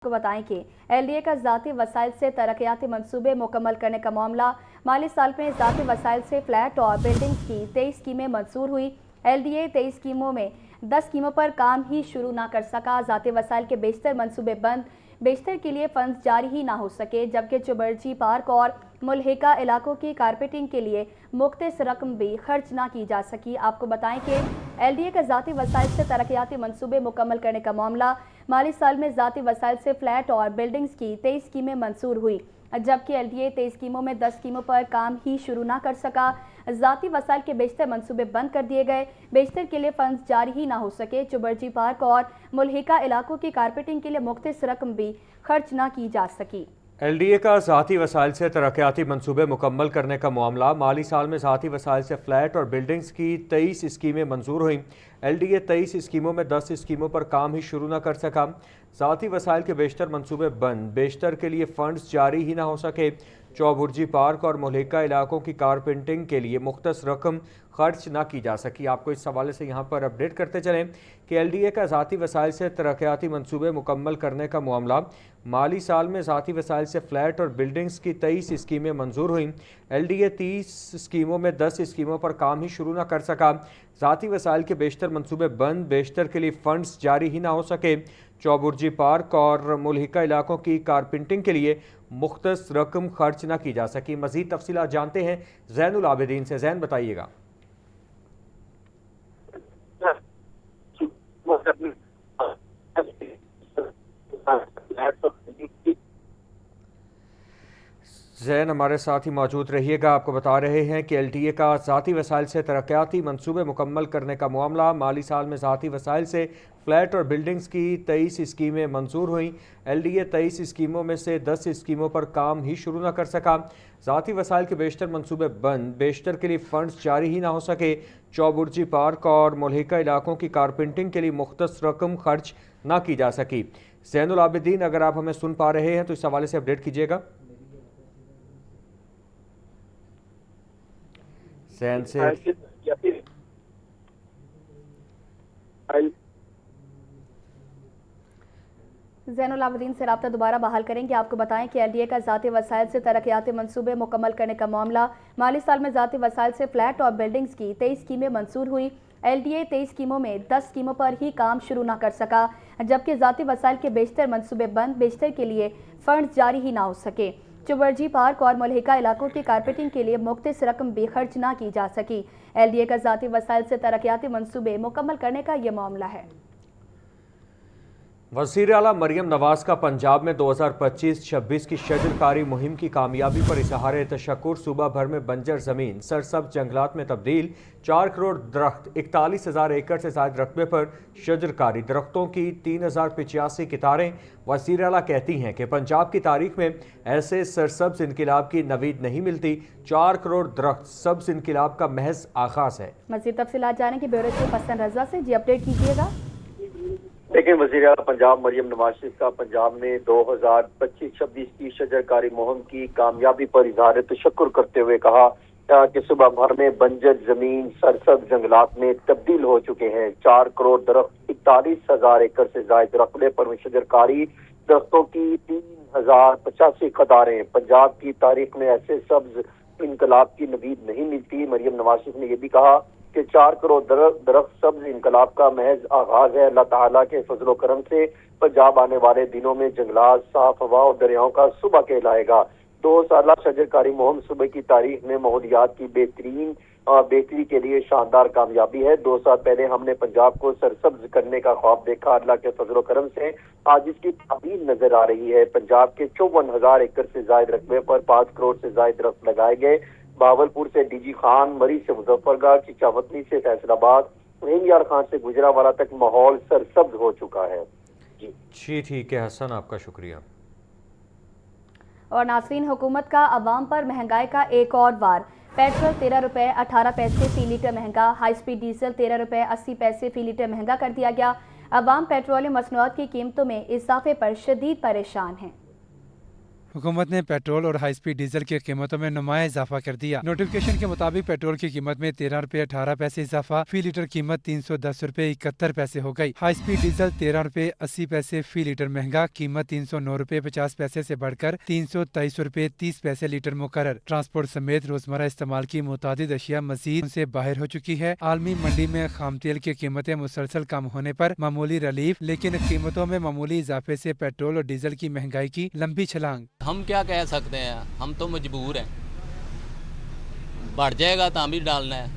کو بتائیں کہ LDA کا ذاتی وسائل سے ترقیاتی منصوبے مکمل کرنے کا معاملہ مالی سال میں ذاتی وسائل سے فلیٹ اور بلڈنگز کی 23 اسکیمیں منظور ہوئی۔ LDA 23 اسکیموں میں 10 اسکیموں پر کام ہی شروع نہ کر سکا۔ ذاتی وسائل کے بیشتر منصوبے بند، بیشتر کے لیے فنڈز جاری ہی نہ ہو سکے، جبکہ چوبرجی پارک اور ملحقہ علاقوں کی کارپیٹنگ کے لیے مختص رقم بھی خرچ نہ کی جا سکی۔ آپ کو بتائیں کہ LDA کا ذاتی وسائل سے ترقیاتی منصوبے مکمل کرنے کا معاملہ مالی سال میں ذاتی وسائل سے فلیٹ اور بلڈنگز کی 23 اسکیمیں منظور ہوئی، جبکہ LDA 23 اسکیموں میں 10 اسکیموں پر کام ہی شروع نہ کر سکا۔ ذاتی وسائل کے بیشتر منصوبے بند کر دیے گئے، بیشتر کے لیے فنڈز جاری ہی نہ ہو سکے، چوبرجی پارک اور ملحقہ علاقوں کی کارپیٹنگ کے لیے مختص رقم بھی خرچ نہ کی جا سکی۔ LDA کا ذاتی وسائل سے ترقیاتی منصوبے مکمل کرنے کا معاملہ مالی سال میں ذاتی وسائل سے فلیٹ اور بلڈنگز کی 23 اسکیمیں منظور ہوئیں۔ LDA 23 اسکیموں میں 10 اسکیموں پر کام ہی شروع نہ کر سکا۔ ذاتی وسائل کے بیشتر منصوبے بند، بیشتر کے لیے فنڈز جاری ہی نہ ہو سکے، چوبرجی پارک اور ملحقہ علاقوں کی کارپینٹنگ کے لیے مختص رقم خرچ نہ کی جا سکی۔ آپ کو اس حوالے سے یہاں پر اپڈیٹ کرتے چلیں کہ LDA کا ذاتی وسائل سے ترقیاتی منصوبے مکمل کرنے کا معاملہ مالی سال میں ذاتی وسائل سے فلیٹ اور بلڈنگز کی 23 اسکیمیں منظور ہوئیں۔ LDA 30 اسکیموں میں 10 اسکیموں پر کام ہی شروع نہ کر سکا۔ ذاتی وسائل کے بیشتر منصوبے بند، بیشتر کے لیے فنڈز جاری ہی نہ ہو سکے، چوبرجی پارک اور ملحقہ علاقوں کی کارپینٹنگ کے لیے مختص رقم خرچ نہ کی جا سکی۔ مزید تفصیلات جانتے ہیں زین العابدین سے۔ زین بتائیے گا۔ زین ہمارے ساتھ ہی موجود رہیے گا۔ آپ کو بتا رہے ہیں کہ LDA کا ذاتی وسائل سے ترقیاتی منصوبے مکمل کرنے کا معاملہ مالی سال میں ذاتی وسائل سے فلیٹ اور بلڈنگز کی 23 اسکیمیں منظور ہوئیں۔ LDA 23 اسکیموں میں سے 10 اسکیموں پر کام ہی شروع نہ کر سکا۔ ذاتی وسائل کے بیشتر منصوبے بند، بیشتر کے لیے فنڈز جاری ہی نہ ہو سکے، چوبرجی پارک اور ملحقہ علاقوں کی کارپینٹنگ کے لیے مختص رقم خرچ نہ کی جا سکی۔ زین العابدین، اگر آپ ہمیں سن پا رہے ہیں تو اس حوالے سے اپڈیٹ کیجیے گا۔ زین سے زین العابدین سے رابطہ دوبارہ بحال کریں گے۔ آپ کو بتائیں کہ LDA کا ذاتی وسائل سے ترقیاتی منصوبے مکمل کرنے کا معاملہ مالی سال میں ذاتی وسائل سے فلیٹ اور بلڈنگز کی 23 اسکیمیں منظور ہوئی۔ LDA 23 اسکیموں میں 10 اسکیموں پر ہی کام شروع نہ کر سکا، جبکہ ذاتی وسائل کے بیشتر منصوبے بند، بیشتر کے لیے فنڈز جاری ہی نہ ہو سکے، چوبرجی پارک اور ملحقہ علاقوں کی کارپیٹنگ کے لیے مختص رقم بھی خرچ نہ کی جا سکی۔ LDA کا ذاتی وسائل سے ترقیاتی منصوبے مکمل کرنے کا یہ معاملہ ہے۔ وزیر اعلیٰ مریم نواز کا پنجاب میں 2025-26 کی شجر کاری مہم کی کامیابی پر اظہار تشکر۔ صوبہ بھر میں بنجر زمین سرسبز جنگلات میں تبدیل، 4 کروڑ درخت، 41,000 ایکڑ سے زائد رقبے پر شجر کاری، درختوں کی 3,085 قطاریں۔ وزیر اعلیٰ کہتی ہیں کہ پنجاب کی تاریخ میں ایسے سرسبز انقلاب کی نوید نہیں ملتی۔ 4 کروڑ درخت سبز انقلاب کا محض آغاز ہے۔ مزید تفصیلات جانیں کہ بیورو چیف حسن رضا سے اپڈیٹ کیجیے گا۔ لیکن وزیر اعلیٰ پنجاب مریم نواز شریف کا پنجاب میں 2025-26 کی شجر کاری مہم کی کامیابی پر اظہار تشکر کرتے ہوئے کہا کہ صوبہ بھر میں بنجر زمین سرسبز جنگلات میں تبدیل ہو چکے ہیں۔ 4 کروڑ درخت، 41,000 ایکڑ سے زائد رقبے پر شجر کاری، درختوں کی 3,085 قطاریں۔ پنجاب کی تاریخ میں ایسے سبز انقلاب کی نوید نہیں ملتی۔ مریم نواز شریف نے یہ بھی کہا کہ 4 کروڑ درخت سبز انقلاب کا محض آغاز ہے۔ اللہ تعالیٰ کے فضل و کرم سے پنجاب آنے والے دنوں میں جنگلات، صاف ہوا اور دریاؤں کا صوبہ کہلائے گا۔ 2 سالہ شجر کاری مہم صوبے کی تاریخ میں ماحولیات کی بہتری کے لیے شاندار کامیابی ہے۔ 2 سال پہلے ہم نے پنجاب کو سرسبز کرنے کا خواب دیکھا۔ اللہ کے فضل و کرم سے آج اس کی تعبیر نظر آ رہی ہے۔ پنجاب کے 54,000 ایکڑ سے زائد رقبے پر 5 کروڑ سے زائد درخت لگائے گئے۔ بہاولپور سے DG خان، مری سے مظفر گڑھ، چچاوطنی سے فیصل آباد، یار خان سے گجرانوالہ تک ماحول سرسبز ہو چکا ہے۔ جی ٹھیک ہے حسن، آپ کا شکریہ۔ اور ناظرین، حکومت کا عوام پر مہنگائی کا ایک اور وار۔ پیٹرول 13 روپے 18 پیسے فی لیٹر مہنگا، ہائی سپیڈ ڈیزل 13 روپے 80 پیسے فی لیٹر مہنگا کر دیا گیا۔ عوام پیٹرولیم مصنوعات کی قیمتوں میں اضافے پر شدید پریشان ہیں۔ हुकूमत ने पेट्रोल और हाई स्पीड डीजल की कीमतों में नुमाया इजाफा कर दिया। नोटिफिकेशन के मुताबिक पेट्रोल की कीमत में 13 रुपये 18 पैसे इजाफा, फी लीटर कीमत 310 रुपये 71 पैसे हो गई। हाई स्पीड डीजल 13 रुपये 80 पैसे फी लीटर महंगा, कीमत 309 रुपये 50 पैसे से बढ़कर 323 रुपये 30 पैसे लीटर मुकर्रर। ट्रांसपोर्ट समेत रोजमर्रा इस्तेमाल की मुतादिद अशिया मजीद से बाहर हो चुकी है। आलमी मंडी में खाम तेल की कीमतें मुसलसल कम होने पर मामूली रिलीफ, लेकिन कीमतों में मामूली इजाफे से पेट्रोल और डीजल की महंगाई की लंबी छलांग। हम क्या कह सकते हैं, हम तो मजबूर हैं। बढ़ जाएगा तब भी डालना है,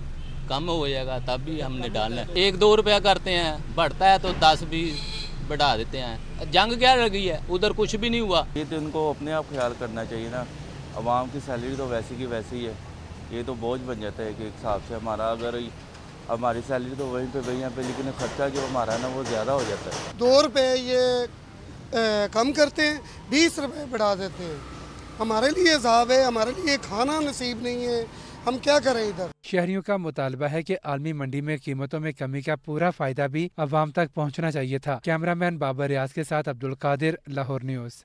कम हो जाएगा तब भी हमने डालना है। 1-2 रुपया करते हैं, बढ़ता है तो 10 भी बढ़ा देते हैं। जंग क्या लगी है, उधर कुछ भी नहीं हुआ। ये तो इनको अपने आप ख्याल करना चाहिए ना। आवाम की सैलरी तो वैसी की वैसी ही है, ये तो बोझ बन जाता है कि एक हिसाब से हमारा, अगर हमारी सैलरी तो वहीं पे वहीं पे, लेकिन खर्चा जो हमारा है ना वो ज़्यादा हो जाता है। 2 रुपये ये कम करते हैं, 20 रुपये बढ़ा देते हैं। हमारे लिए अज़ाब है, हमारे लिए खाना नसीब नहीं है, हम क्या करें इधर। शहरियों का मुतालबा है कि आलमी मंडी में कीमतों में कमी का पूरा फायदा भी अवाम तक पहुँचना चाहिए था। कैमरामैन बाबर रियाज के साथ अब्दुल कादिर, लाहौर न्यूज़।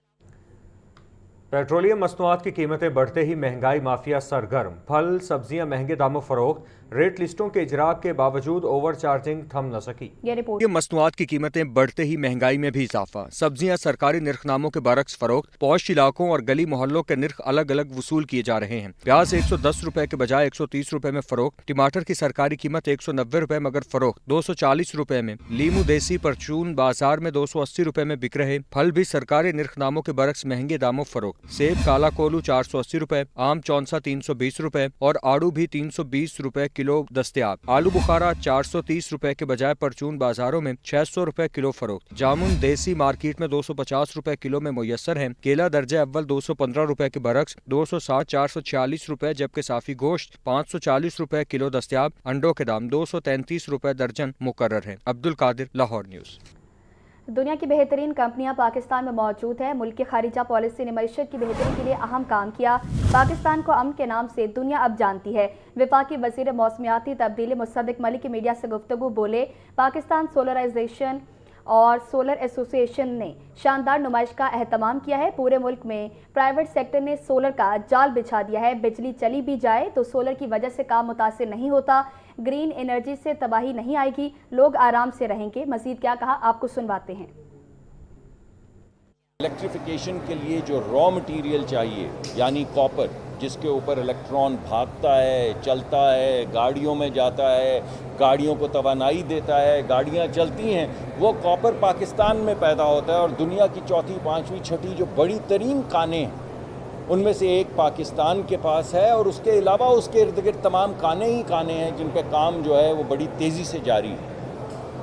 पेट्रोलियम मसनूआत की कीमतें बढ़ते ही महंगाई माफिया सरगर्म। फल सब्जियां महंगे दामों फरोख्त, रेट लिस्टों के इजरा के बावजूद ओवर चार्जिंग थम न सकी। ये रिपोर्ट। मसनूआत की कीमतें बढ़ते ही महंगाई में भी इजाफा। सब्जियां सरकारी निर्खनामों के बरक्स फरोख्त, पौश इलाकों और गली मोहल्लों के निर्ख अलग अलग वसूल किए जा रहे हैं। प्याज 110 रुपए के बजाय 130 रुपए में फरोख्त। टमाटर की सरकारी कीमत 190 रुपए मगर फरोख्त 240 रुपए में। लीमू देसी परचून बाजार में 280 रुपए में बिक रहे। फल भी सरकारी निर्खनामों के बरक्स महंगे दामों फरोख्त। सेब काला कोलू 480 रुपए, आम चौंसा 320 रुपए और आड़ू भी 320 रुपए किलो दस्तयाब। आलू बुखारा 430 रुपए के बजाय परचून बाजारों में 600 रुपए किलो फरोख्त। जामुन देसी मार्केट में 250 रुपए किलो में मुयस्सर है। केला दर्जे अव्वल 215 रुपए के बरक्स 260 440 रुपए, जबकि साफी गोश्त 540 रुपए किलो दस्तयाब। अंडों के दाम 233 रुपए दर्जन मुकर्रर हैं। अब्दुल कादिर, लाहौर न्यूज़। दुनिया की बेहतरीन कंपनियां पाकिस्तान में मौजूद हैं। मुल्क की खारिजा पॉलिसी ने मईशत की बेहतरी के लिए अहम काम किया। पाकिस्तान को अमन के नाम से दुनिया अब जानती है। वफाकी वज़ीर मौसमियाती तब्दीली मुसद्दिक मलिक की मीडिया से गुफ्तगू बोले, पाकिस्तान सोलराइजेशन और सोलर एसोसिएशन ने शानदार नुमाइश का एहतमाम किया है। पूरे मुल्क में प्राइवेट सेक्टर ने सोलर का जाल बिछा दिया है। बिजली चली भी जाए तो सोलर की वजह से काम मुतासिर नहीं होता। ग्रीन एनर्जी से तबाही नहीं आएगी, लोग आराम से रहेंगे। मजीद क्या कहा, आपको सुनवाते हैं। इलेक्ट्रिफिकेशन के लिए जो रॉ मटेरियल चाहिए, यानी कॉपर, जिसके ऊपर इलेक्ट्रॉन भागता है, चलता है, गाड़ियों में जाता है, गाड़ियों को तवानाई देता है, गाड़ियाँ चलती हैं, वो कॉपर पाकिस्तान में पैदा होता है। और दुनिया की चौथी, पाँचवीं, छठी जो बड़ी तरीन कानें हैं, उनमें से एक पाकिस्तान के पास है। और उसके अलावा उसके इर्द गिर्द तमाम कानें ही कानें हैं जिन पे काम जो है वो बड़ी तेज़ी से जारी है।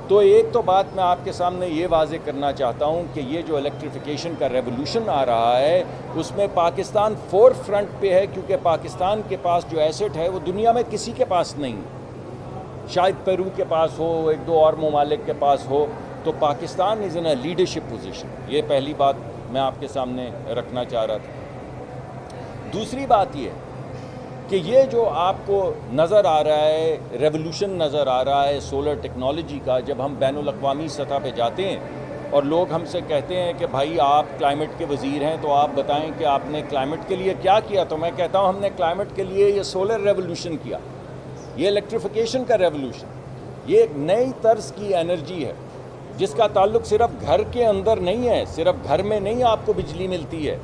तो एक तो बात मैं आपके सामने ये वाज़े करना चाहता हूँ कि ये जो इलेक्ट्रिफिकेशन का रेवोल्यूशन आ रहा है उसमें पाकिस्तान फोर फ्रंट पे है, क्योंकि पाकिस्तान के पास जो एसेट है वो दुनिया में किसी के पास नहीं। शायद पेरू के पास हो, एक दो और ममालिक के पास हो, तो Pakistan is in a leadership position. ये पहली बात मैं आपके सामने रखना चाह रहा था। दूसरी बात ये कि ये जो आपको नज़र आ रहा है, रेवोल्यूशन नज़र आ रहा है सोलर टेक्नोलॉजी का, जब हम बैनुल अक़वामी सतह पे जाते हैं और लोग हमसे कहते हैं कि भाई आप क्लाइमेट के वज़ीर हैं तो आप बताएं कि आपने क्लाइमेट के लिए क्या किया, तो मैं कहता हूँ हमने क्लाइमेट के लिए ये सोलर रेवोल्यूशन किया, ये इलेक्ट्रिफिकेशन का रेवोल्यूशन, ये एक नई तर्ज की एनर्जी है जिसका ताल्लुक सिर्फ घर के अंदर नहीं है, सिर्फ घर में नहीं आपको बिजली मिलती है,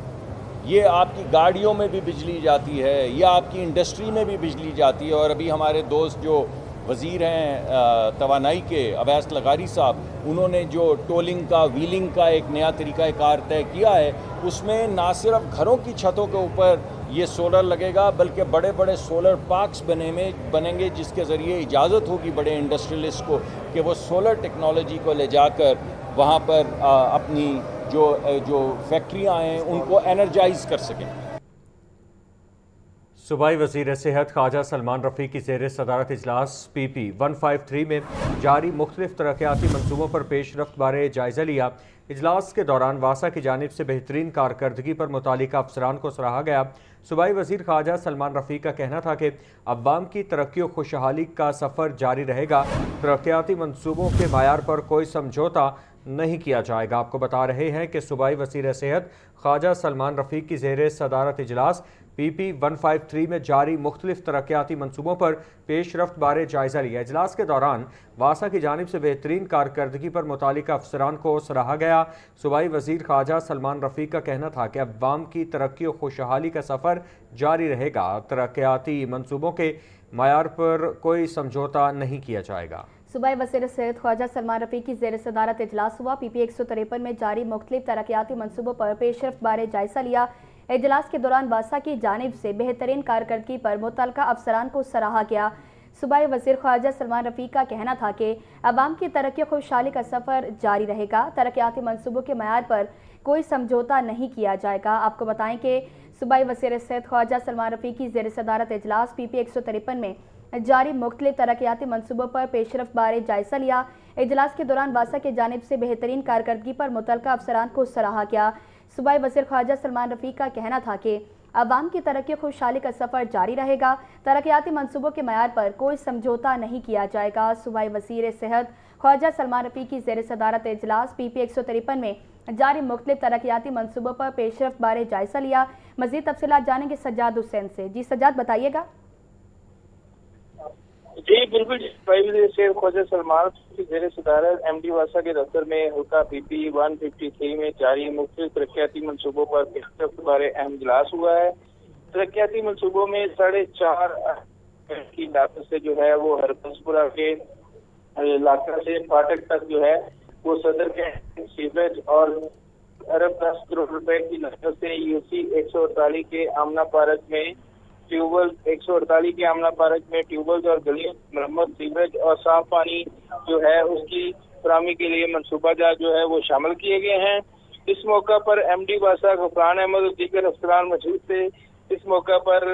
ये आपकी गाड़ियों में भी बिजली जाती है, ये आपकी इंडस्ट्री में भी बिजली जाती है। और अभी हमारे दोस्त जो वज़ीर हैं तवानाई के, अवैस लगारी साहब, उन्होंने जो टोलिंग का, व्हीलिंग का एक नया तरीक़ाकार तय किया है, उसमें ना सिर्फ घरों की छतों के ऊपर ये सोलर लगेगा बल्कि बड़े बड़े सोलर पार्क्स बनेंगे जिसके ज़रिए इजाज़त होगी बड़े इंडस्ट्रियलिस्ट को कि वो सोलर टेक्नोलॉजी को ले जाकर वहाँ पर अपनी जो फैक्ट्रियाँ हैं उनको एनर्जाइज कर सकें। सूबाई वज़ीर सेहत ख्वाजा सलमान रफ़ी की ज़ेर सदारत इजलास PP 153 में जारी मुख्तलिफ तरक्याती मनसूबों पर पेश रफ्त बारे जायज़ा लिया। इजलास के दौरान वासा की जानिब से बेहतरीन कारकर्दगी पर मुतालिका अफसरान को सराहा गया। सूबाई वज़ीर ख्वाजा सलमान रफ़ी का कहना था कि अवाम की तरक्की और खुशहाली का सफ़र जारी रहेगा। तरक्याती मनसूबों के मायार पर कोई समझौता नहीं किया जाएगा। आपको बता रहे हैं कि सूबाई वज़ीर सेहत ख्वाजा सलमान रफ़ीक की ज़ेर सदारत इजलास PP 153 में जारी मुख्तलिफ तरक्याती मनसूबों पर पेशरफ्त बारे जायज़ा लिया। इजलास के दौरान वासा की जानिब से बेहतरीन कारकर्दगी पर मुतालिका अफसरान को सराहा गया। सूबाई वज़ीर ख्वाजा सलमान रफ़ीक का कहना था कि अवाम की तरक्की और खुशहाली का सफ़र जारी रहेगा। तरक्याती मनसूबों के मयार पर कोई समझौता नहीं किया जाएगा। सूबाई वज़ीर सेहत ख्वाजा सलमान रफ़ीक की ज़ेर सदारत इजलास हुआ। PP 153 में जारी मुख्तलिफ तरक्याती मनसूबों पर पेशरफ्त बारे जायज़ा लिया। इजलास के दौरान वासा की जानिब से बेहतरीन कारकर्दगी पर मुतल्लिका अफसरान को सराहा गया। सूबाई वज़ीर ख्वाजा सलमान रफ़ीक का कहना था कि अवाम की तरक्की और खुशहाली का सफ़र जारी रहेगा। तरक्याती मनसूबों के मयार पर कोई समझौता नहीं किया जाएगा। आपको बताएं कि सूबाई वज़ीर सेहत ख्वाजा सलमान रफ़ीक की ज़ेर सदारत इजलास PP 153 में जारी मुख्तलिफ तरक्याती मनसूबों पर पेशरफ्त बारे जायज़ा लिया। इजलास के दौरान वासा की जानिब से बेहतरीन कारकर्दगी पर मुतल्लिका अफसरान को सराहा गया। सूबाई वज़ीर ख्वाजा सलमान रफ़ीक का कहना था कि अवाम की तरक्की खुशहाली का सफ़र जारी रहेगा। तरक्याती मनसूबों के मयार पर कोई समझौता नहीं किया जाएगा। सूबाई वज़ीर सेहत ख्वाजा सलमान रफ़ीक की ज़ेर सदारत इजलास PP 153 में जारी मुख्तलिफ तरक्याती मनसूबों पर पेशरफ्त बारे जायज़ा लिया। मज़ीद तफसीलात जानेंगे सज्जाद हुसैन से। जी सज्जाद, बताइएगा। जी बिल्कुल, वज़ीर ख्वाजा सलमान की ज़ेर सदारत MD वासा के दफ्तर में हल्का PP 153 में जारी मुख्तलिफ तरक्याती मनसूबों पर पेशरफ्त बारे अहम इजलास हुआ है। तरक्याती मनसूबों में 4.5 की लागत से जो है वो हरबंसपुरा के इलाका से फाटक तक जो है वो सदर के सीवरेज और अरब 10 करोड़ रुपए की लागत से UC 148 के आमना पार्क में ट्यूबवेल 148 के आमना पार्क में ट्यूबवेल और गलियों की मरम्मत, सीवरेज और साफ पानी जो है उसकी फराहमी के लिए मनसूबाजात जो है वो शामिल किए गए हैं। इस मौका पर MD वासा गफरान अहमद और दीगर अफसरान मौजूद थे। इस मौका पर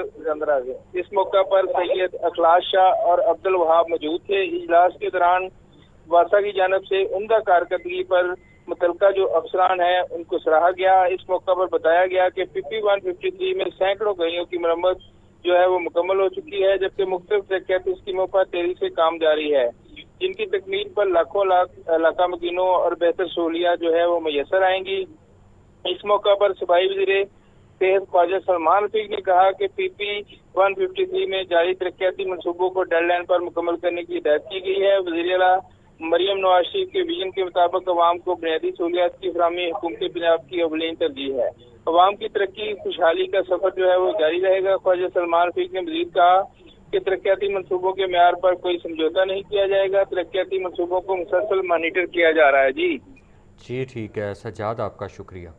सैयद अखलास शाह और अब्दुल वहाब मौजूद थे। इजलास के दौरान वासा की जानब से उम्दा कारकर्दगी पर मुतल्लिका जो अफसरान है उनको सराहा गया। इस मौका पर बताया गया कि PP 153 में सैकड़ों गलियों की मरम्मत जो है वो मुकम्मल हो चुकी है, जबकि मुख्तलिफ तरक्याती स्कीमों पर तेजी से काम जारी है, जिनकी तकमील पर लाखों इलाका मकीनों और बेहतर सहूलियात जो है वो मैसर आएंगी। इस मौका पर सूबाई वज़ीर सेहत ख्वाजा सलमान रफ़ीक ने कहा कि PP 153 में जारी तरक्याती मनसूबों को डेडलाइन पर मुकम्मल करने की हिदायत की गई है। वज़ीर आला मरियम नवाज शरीफ के विजन के मुताबिक अवाम को बुनियादी सहूलियात की फराहमी हुकूमत पंजाब की अवलीन तरजीह है। अवाम की तरक्की खुशहाली का सफर जो है वो जारी रहेगा। ख्वाजा सलमान रफ़ीक ने मज़ीद कहा कि तरक्याती मनसूबों के म्यार पर कोई समझौता नहीं किया जाएगा। तरक्याती मनसूबों को मुसलसल मॉनिटर किया जा रहा है। जी ठीक है सज्जाद, आपका शुक्रिया।